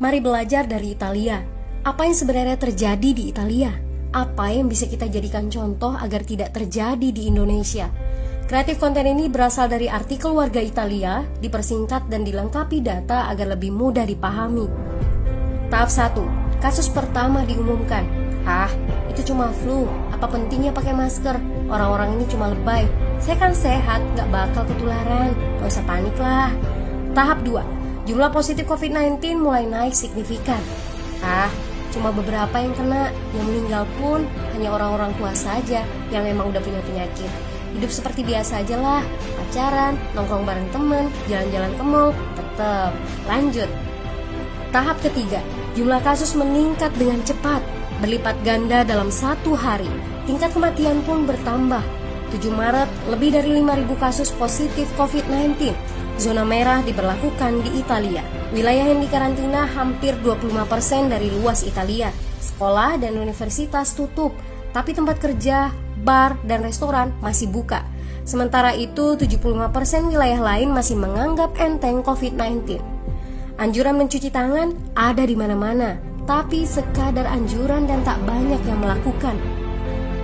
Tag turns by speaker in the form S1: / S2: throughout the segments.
S1: Mari belajar dari Italia. Apa yang sebenarnya terjadi di Italia? Apa yang bisa kita jadikan contoh agar tidak terjadi di Indonesia? Kreatif konten ini berasal dari artikel warga Italia, dipersingkat dan dilengkapi data agar lebih mudah dipahami. Tahap 1. Kasus pertama diumumkan. Itu cuma flu. Apa pentingnya pakai masker? Orang-orang ini cuma lebay. Saya kan sehat, gak bakal ketularan. Gak usah panik lah. Tahap 2. Jumlah positif COVID-19 mulai naik signifikan. Cuma beberapa yang kena. Yang meninggal pun hanya orang-orang tua saja yang emang udah punya penyakit. Hidup seperti biasa aja lah. Pacaran, nongkrong bareng temen, jalan-jalan ke mall, tetep. Lanjut. Tahap ketiga. Jumlah kasus meningkat dengan cepat, berlipat ganda dalam 1 hari. Tingkat kematian pun bertambah. 7 Maret, lebih dari 5.000 kasus positif COVID-19. Zona merah diberlakukan di Italia. Wilayah yang dikarantina hampir 25% dari luas Italia. Sekolah dan universitas tutup, tapi tempat kerja, bar, dan restoran masih buka. Sementara itu, 75% wilayah lain masih menganggap enteng COVID-19. Anjuran mencuci tangan ada di mana-mana, tapi sekadar anjuran dan tak banyak yang melakukan.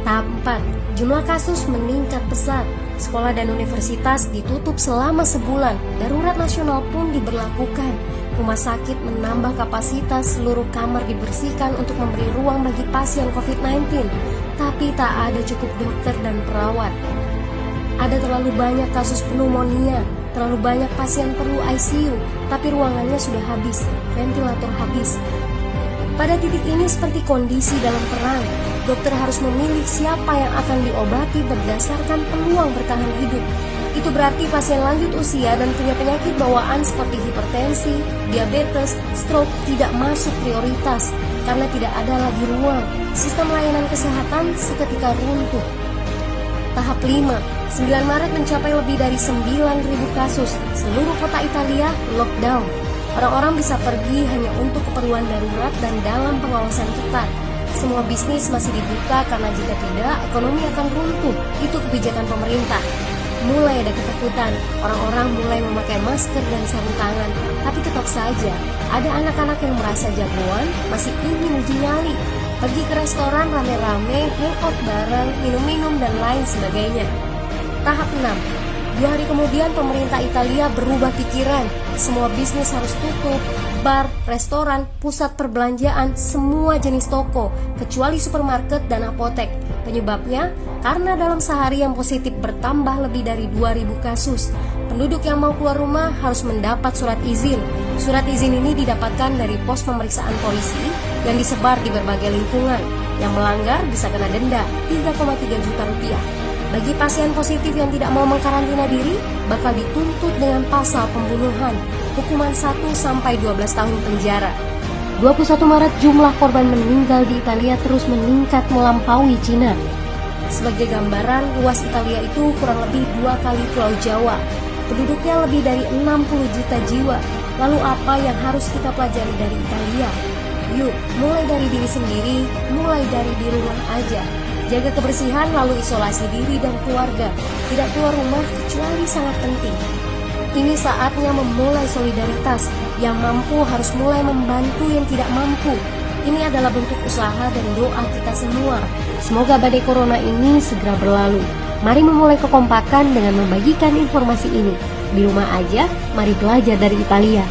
S1: Tahap 4. Jumlah kasus meningkat pesat. Sekolah dan universitas ditutup selama sebulan. Darurat nasional pun diberlakukan. Rumah sakit menambah kapasitas, seluruh kamar dibersihkan untuk memberi ruang bagi pasien COVID-19. Tapi tak ada cukup dokter dan perawat. Ada terlalu banyak kasus pneumonia, terlalu banyak pasien perlu ICU, tapi ruangannya sudah habis, ventilator habis. Pada titik ini seperti kondisi dalam perang. Dokter harus memilih siapa yang akan diobati berdasarkan peluang bertahan hidup. Itu berarti pasien lanjut usia dan punya penyakit bawaan seperti hipertensi, diabetes, stroke tidak masuk prioritas karena tidak ada lagi ruang. Sistem layanan kesehatan seketika runtuh. Tahap 5. 9 Maret mencapai lebih dari 9.000 kasus. Seluruh kota Italia lockdown. Orang-orang bisa pergi hanya untuk keperluan darurat dan dalam pengawasan ketat. Semua bisnis masih dibuka karena jika tidak, ekonomi akan runtuh. Itu kebijakan pemerintah. Mulai ada ketakutan, orang-orang mulai memakai masker dan sarung tangan. Tapi tetap saja, ada anak-anak yang merasa jagoan, masih ingin uji nyali. Pergi ke restoran rame-rame, hangout bareng, minum-minum dan lain sebagainya. Tahap 6. 2 hari kemudian pemerintah Italia berubah pikiran. Semua bisnis harus tutup. Bar, restoran, pusat perbelanjaan, semua jenis toko, kecuali supermarket dan apotek. Penyebabnya, karena dalam sehari yang positif bertambah lebih dari 2.000 kasus. Penduduk yang mau keluar rumah harus mendapat surat izin. Surat izin ini didapatkan dari pos pemeriksaan polisi yang disebar di berbagai lingkungan. Yang melanggar bisa kena denda 3,3 juta rupiah. Bagi pasien positif yang tidak mau mengkarantina diri, bakal dituntut dengan pasal pembunuhan, hukuman 1-12 tahun penjara. 21 Maret jumlah korban meninggal di Italia terus meningkat melampaui Cina. Sebagai gambaran, luas Italia itu kurang lebih 2 kali Pulau Jawa. Penduduknya lebih dari 60 juta jiwa. Lalu apa yang harus kita pelajari dari Italia? Yuk, mulai dari diri sendiri, mulai dari di rumah aja. Jaga kebersihan lalu isolasi diri dan keluarga. Tidak keluar rumah kecuali sangat penting. Ini saatnya memulai solidaritas. Yang mampu harus mulai membantu yang tidak mampu. Ini adalah bentuk usaha dan doa kita semua. Semoga badai corona ini segera berlalu. Mari memulai kekompakan dengan membagikan informasi ini. Di rumah aja, mari belajar dari Italia.